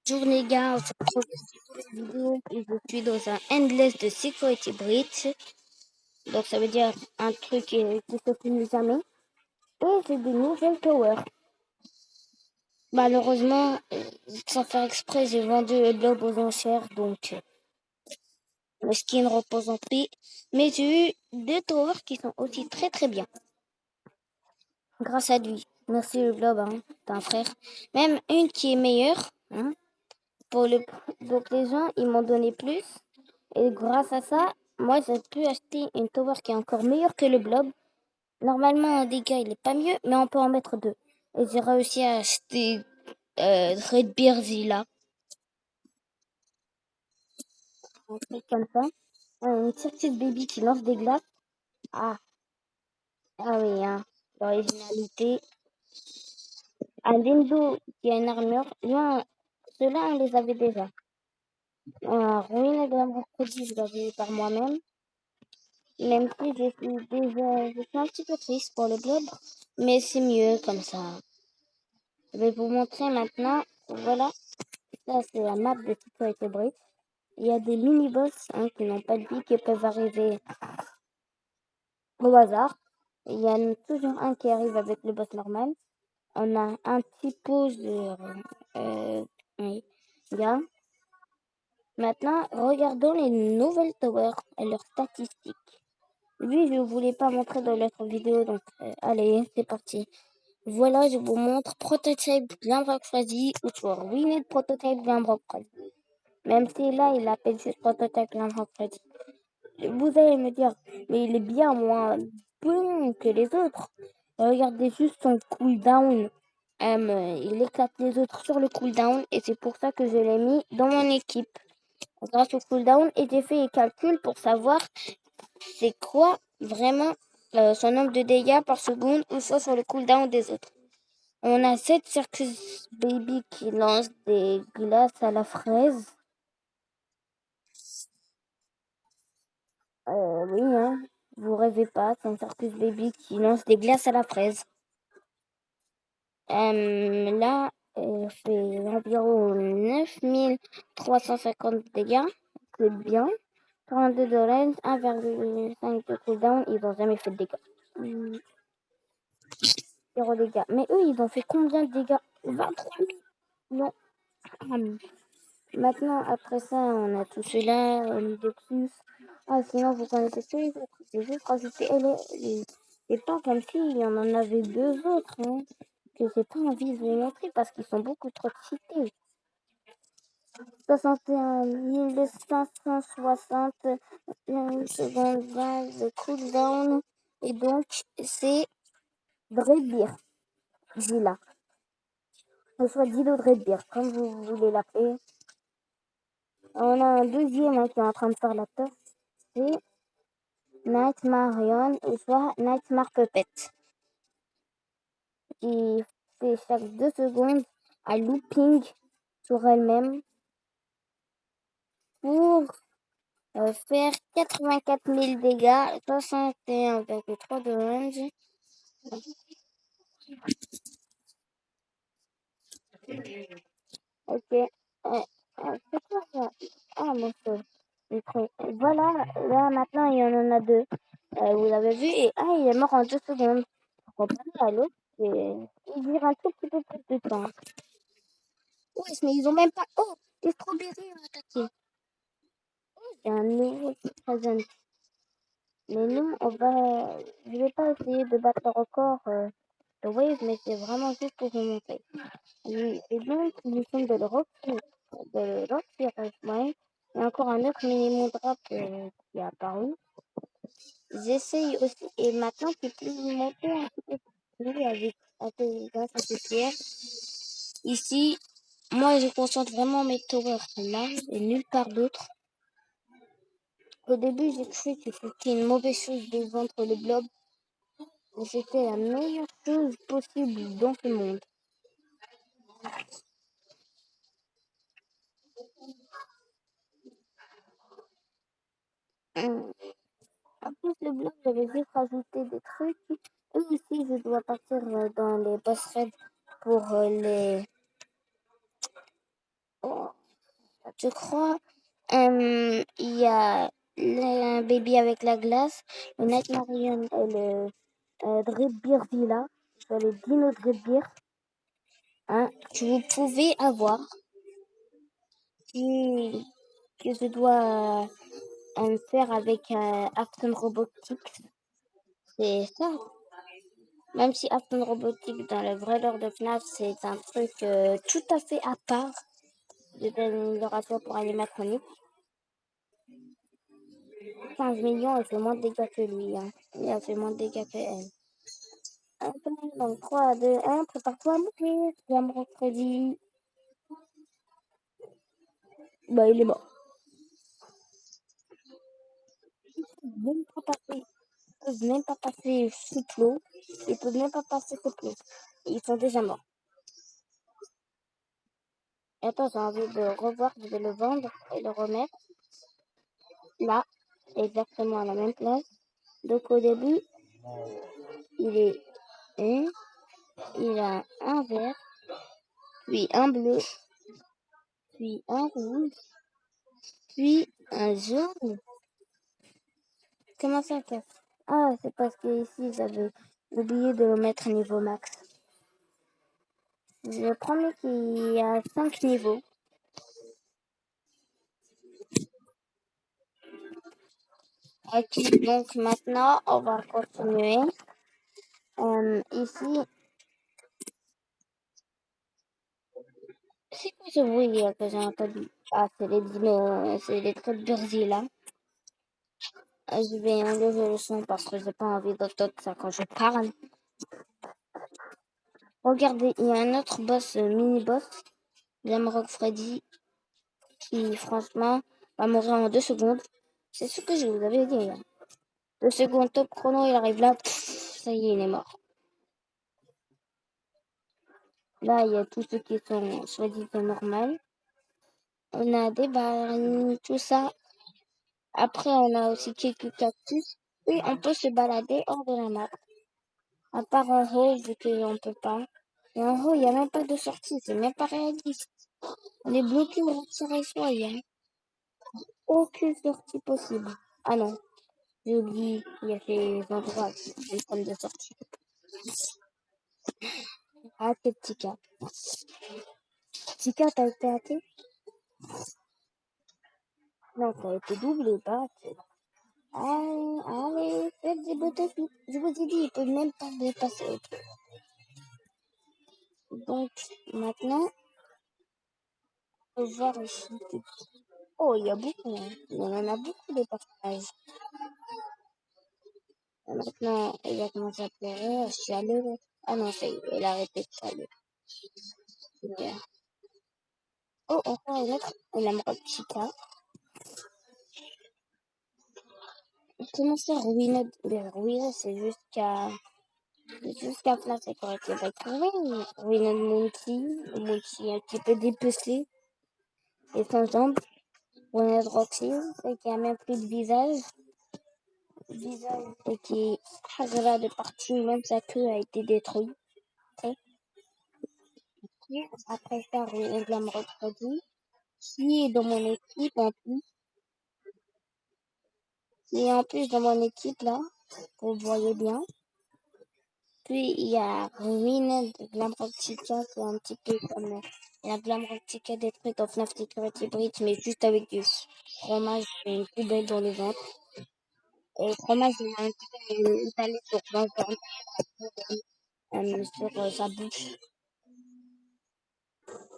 Bonjour les gars, on se retrouve sur une vidéo et je suis dans un Endless de Security Breach. Donc ça veut dire un truc qui se finit jamais. Et j'ai des nouvelles towers. Malheureusement, sans faire exprès, j'ai vendu le globe aux enchères, donc le skin repose en paix. Mais j'ai eu deux towers qui sont aussi très très bien. Grâce à lui. Merci le globe, hein, t'es un frère. Même une qui est meilleure. Hein, donc les gens, ils m'ont donné plus. Et grâce à ça, moi, j'ai pu acheter une tower qui est encore meilleure que le blob. Normalement, en dégâts, il est pas mieux, mais on peut en mettre deux. Et j'ai réussi à acheter Red Beer Zilla. Un truc comme ça. Une Circus Baby qui lance des glaces. Ah, ah oui, hein. L'originalité. Un Dindo qui a une armure. Ceux-là, on les avait déjà. Un Ruine de la Mercredi, je l'avais eu par moi-même. Même si je suis un petit peu triste pour le globe, mais c'est mieux comme ça. Je vais vous montrer maintenant. Voilà, ça c'est la map de Security Breach. Il y a des mini-boss qui n'ont pas de vie, qui peuvent arriver au hasard. Il y en a toujours un qui arrive avec le boss normal. On a un petit pause de oui, bien. Maintenant, regardons les nouvelles towers et leurs statistiques. Lui, je ne voulais pas montrer dans l'autre vidéo, donc allez, c'est parti. Voilà, je vous montre Prototype Glamrock Freddy ou soit Winnet Prototype Glamrock Freddy. Même si là, il appelle juste Prototype Glamrock Freddy. Vous allez me dire, mais il est bien moins bon que les autres. Regardez juste son cooldown. Il éclate les autres sur le cooldown et c'est pour ça que je l'ai mis dans mon équipe. Grâce au cooldown, et j'ai fait les calculs pour savoir c'est quoi vraiment son nombre de dégâts par seconde ou soit sur le cooldown des autres. On a 7 Circus Baby qui lancent des glaces à la fraise. Oui, hein, vous rêvez pas, c'est un Circus Baby qui lance des glaces à la fraise. Là, il fait environ 9350 dégâts, c'est bien. 32 de range, 1,5 de cooldown, ils n'ont jamais fait de dégâts. 0 dégâts. Mais eux, ils ont fait combien de dégâts? 23 000. Non. Maintenant, après ça, on a tout cela, de plus. Ah, sinon, vous connaissez tous les autres. J'ai juste rajouté les pas comme s'il y en avait deux autres, hein, que j'ai pas envie de vous montrer parce qu'ils sont beaucoup trop cités. 61 560 secondes 20 de cooldown. Et donc, c'est Dreadbeard, Zilla. Soit Dilo Dreadbeard, comme vous voulez l'appeler. On a un deuxième qui est en train de faire la teuf. C'est Nightmarion ou soit Nightmare Puppet. Qui fait chaque 2 secondes un looping sur elle-même pour faire 84 000 dégâts, 61,3 de range. Ok. C'est quoi ça? Ah, mon Dieu. Voilà, là maintenant il y en a deux. Vous avez vu, et il est mort en 2 secondes. Comparé à l'autre, il dure un tout petit peu plus de temps. Oui, mais ils ont même pas. Oh, les strawberries ont attaqué. C'est un nouveau present. Mais nous, je vais pas essayer de battre le record de Wave, mais c'est vraiment juste pour vous montrer. Et donc, nous sommes de l'Europe, ouais. Il y a encore un autre minimum drop qui est apparu. J'essaye aussi, et maintenant, tu peux monter un petit peu plus grâce à ces pierres. Ici, moi, je concentre vraiment mes towers là et nulle part d'autre. Au début, j'ai cru que c'était une mauvaise chose de vendre le blob, mais c'était la meilleure chose possible dans ce monde. En plus, le blob, j'avais juste rajouté des trucs. Et aussi, je dois partir dans les boss raids pour Je crois, il y a un baby avec la glace, le Night Marion et le Dreadbeer Villa, le Dino Dreadbeer, hein, que vous pouvez avoir, qui, que je dois faire avec Afton Robotics. C'est ça. Même si Afton Robotics, dans le vrai lore de FNAF, c'est un truc tout à fait à part de l'amélioration pour animatronique. 15 millions, elle fait moins de dégâts que lui. Hein. Et elle fait moins de dégâts que elle. Donc 3, 2, 1, prépare-toi à mourir. J'aimerais Freddy. Bah, il est mort. Même pas passer. Ils peuvent même pas passer sous l'eau. Ils peuvent même pas passer sous l'eau. Ils sont déjà morts. Et attends, j'ai envie de revoir. Je vais le vendre et le remettre. Là, exactement à la même place. Donc au début, il est un. Il a un vert, puis un bleu, puis un rouge, puis un jaune. Comment ça fait? Ah, c'est parce que ici j'avais oublié de le mettre niveau max. Je promets qu'il y a 5 niveaux. Ok, donc maintenant on va continuer. Ici, c'est quoi ce bruit que j'ai entendu? Ah, c'est les dinos, c'est les trucs d'Urzi là. Je vais enlever le son parce que j'ai pas envie d'entendre ça quand je parle. Regardez, il y a un autre boss, mini-boss, Jamrock Freddy, qui franchement va mourir en 2 secondes. C'est ce que je vous avais dit. Hein. 2 secondes top chrono, il arrive là, ça y est, il est mort. Là, il y a tous ceux qui sont soi-disant normaux. On a des barils, tout ça. Après, on a aussi quelques cactus. Et on peut se balader hors de la map. À part en haut, vu qu'on peut pas. Et en haut, il n'y a même pas de sortie, c'est même pas réaliste. On est bloqué au retiré soi, il n'y a aucune sortie possible. Ah non, j'ai oublié, il y a des endroits qui sont comme de sortie. Ah, t'es petit cas. Petit cas, t'as été hacké? Non, t'as été doublé, pas hacké. Allez, allez, faites des bottes. Je vous ai dit, ils peuvent même pas dépasser. Donc, maintenant, on va voir ici. Oh, il y a beaucoup, hein. Il y en a beaucoup de personnages. Maintenant, il va commencer à pleurer, à chialer. Ah non, ça y est, il a arrêté de chialer. Super. Oh, encore une autre, une amie Chica. Comment ça, ruiner? Ben, ruiner, c'est jusqu'à la sécurité. Va trouver ruiner Monkey un petit peu dépecé et sans jambes. Ruiner Roxy, c'est qui a même plus de visage et qui est de partout, même sa queue a été détruite. Après ça, ruiner Glam Roxy, qui est dans mon équipe en plus. Qui est en plus dans mon équipe là, vous voyez bien. Puis il y a Ruined Glamrocktica, c'est un petit peu comme la Glamrocktica détruite en FNAF Security Breach, mais juste avec du fromage et une poubelle dans le ventre. Et le fromage, il a un peu étalé sur son ventre, sur sa bouche.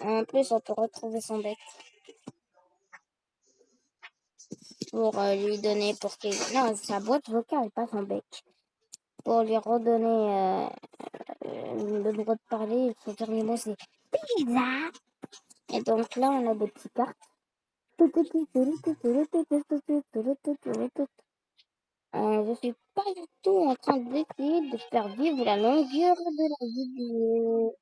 En plus, on peut retrouver son bec pour lui donner pour qu'il... Non, sa boîte vocale, pas son bec. Pour lui redonner le droit de parler, son dernier mot c'est pizza. Et donc là, on a des petites cartes. Je suis pas du tout en train d'essayer de faire vivre la longueur de la vidéo.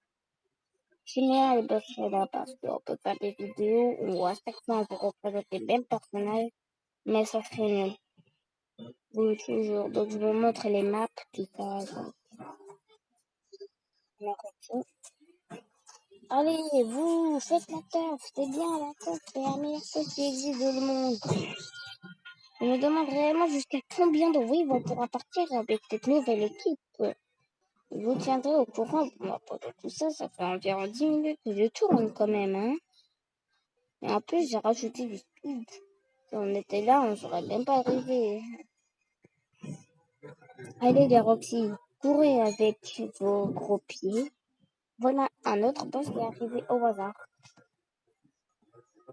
Génial, parce que là, parce qu'on peut faire des vidéos où à chaque fois on peut représenter le même personnage, mais ça serait nul. Oui, toujours. Donc je vous montre les maps, tout ça. Allez, vous, faites la teuf, c'est bien la teuf, c'est la meilleure chose qui existe dans le monde. Je me demande réellement jusqu'à combien de oui on pourra partir avec cette nouvelle équipe. Je vous tiendrai au courant. Moi, pendant tout ça, ça fait environ 10 minutes que je tourne quand même, hein. Et en plus, j'ai rajouté du speed. Si on était là, on serait même pas arrivé. Allez, les Roxy, courez avec vos gros pieds. Voilà un autre boss qui est arrivé au hasard.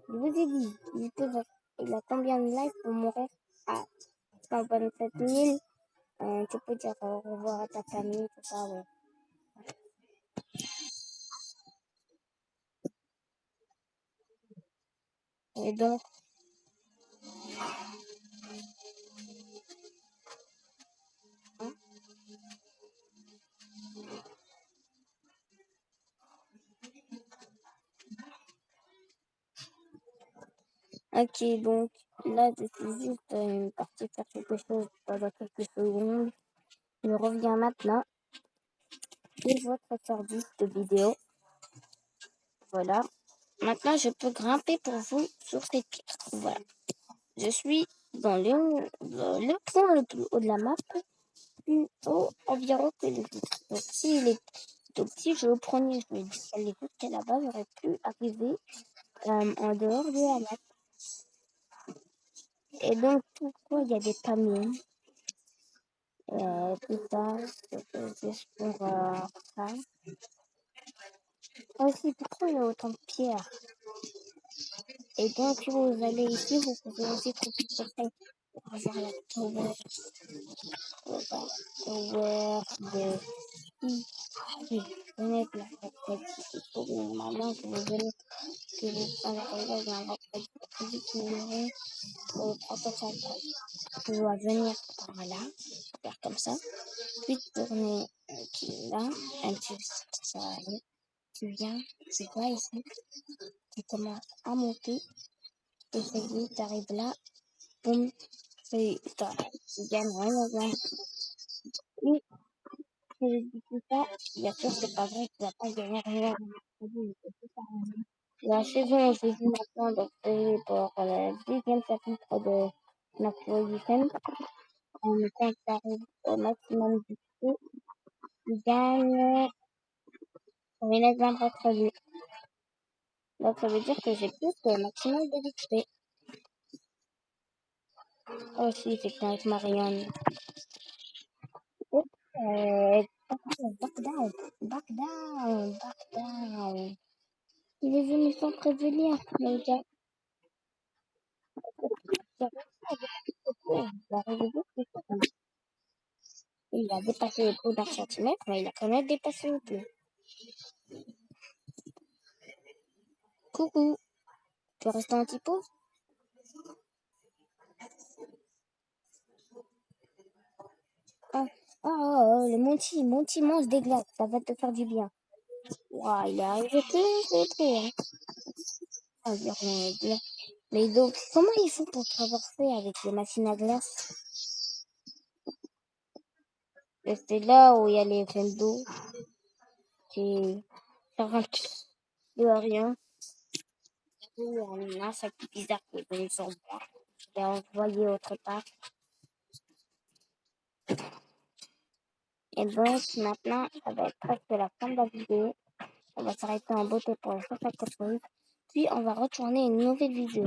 Je vous ai dit, il a combien de likes pour mourir à 127 000? Tu peux dire au revoir à ta famille, tout ça, ouais. Et donc, hein, ok, donc là, je suis juste partie faire quelque chose pendant quelques secondes. Je reviens maintenant pour votre service de vidéo. Voilà. Maintenant, je peux grimper pour vous sur ces pierres. Voilà. Je suis dans le point le plus haut de la map, plus haut environ que les autres. Donc, si je prenais, je me dis qu'elle est jusqu'à là-bas, j'aurais pu arriver en dehors de la map. Et donc, pourquoi il y a des palmiers, tout ça, c'est juste pour ça. Aussi, pourquoi il y a autant de pierres? Et donc, si vous allez ici, vous pouvez aussi trouver certains pour avoir la tower, de oui, venez de la retraite. Il faut normalement que vous venez, que vous arrivez dans la retraite vite numéro au 350. Tu dois venir par là, faire comme ça, puis tourner là, un petit ça arrive. Tu viens, tu vois ici, tu commences à monter, et c'est dit, tu arrives là, boum, tu gagnes rien. Oui, je dis tout ça, bien sûr, c'est pas vrai, tu vas pas gagner rien. La saison se joue maintenant donc c'est pour le deuxième chapitre de notre week-end. Quand tu arrives au maximum du coup, tu gagnes une exemple produit. Donc ça veut dire que j'ai plus que le maximum de XP. Aussi, c'est avec Marianne. Back down, back down, back down. Il est venu sans prévenir, le gars. Il a dépassé le coup d'un centimètre, mais il a quand même dépassé le plus. Coucou, tu restes un petit peu? Ah, le Monty mange des glaces, ça va te faire du bien. Ouah, il est arrivé très près, hein. Environ, mais donc, comment ils font pour traverser avec les machines à glace? Et c'est là où il y a les flammes d'eau, qui rentrent de rien. Il y a un insecte bizarre qui est venu sur moi. Je l'ai envoyé autre part. Et donc, maintenant, ça va être presque la fin de la vidéo. On va s'arrêter en beauté pour faire quelque chose. Puis, on va retourner une nouvelle vidéo.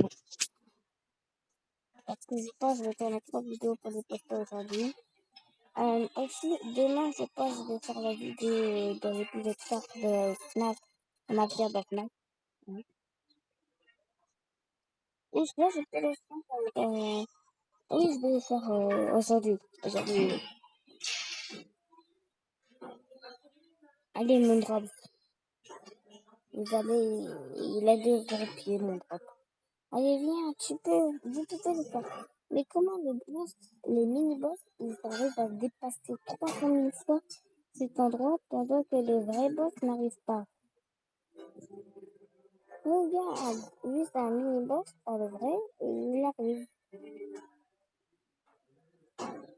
Parce que je pense que je vais faire 3 vidéos pour les poster aujourd'hui. Aussi, demain, je pense que je vais faire la vidéo de l'épisode 4 de FNAF, Mafia de FNAF. Ou sinon, je peux le faire, oui, je vais le faire aujourd'hui. Allez, mon drop. Il a des gros pieds, mon drop. Allez, viens, vous pouvez le faire. Mais comment les mini-boss, ils arrivent à dépasser 300 000 fois cet endroit pendant que les vrais boss n'arrivent pas? Regarde, juste un mini-boss, pas le vrai, et il arrive.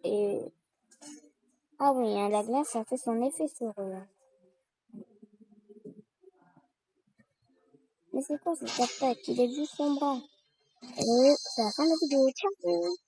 Et, ah oui, hein, la glace, ça fait son effet sur eux. Mais c'est quoi ce tac-tac? Il est juste son bras. Et c'est la fin de la vidéo. Ciao!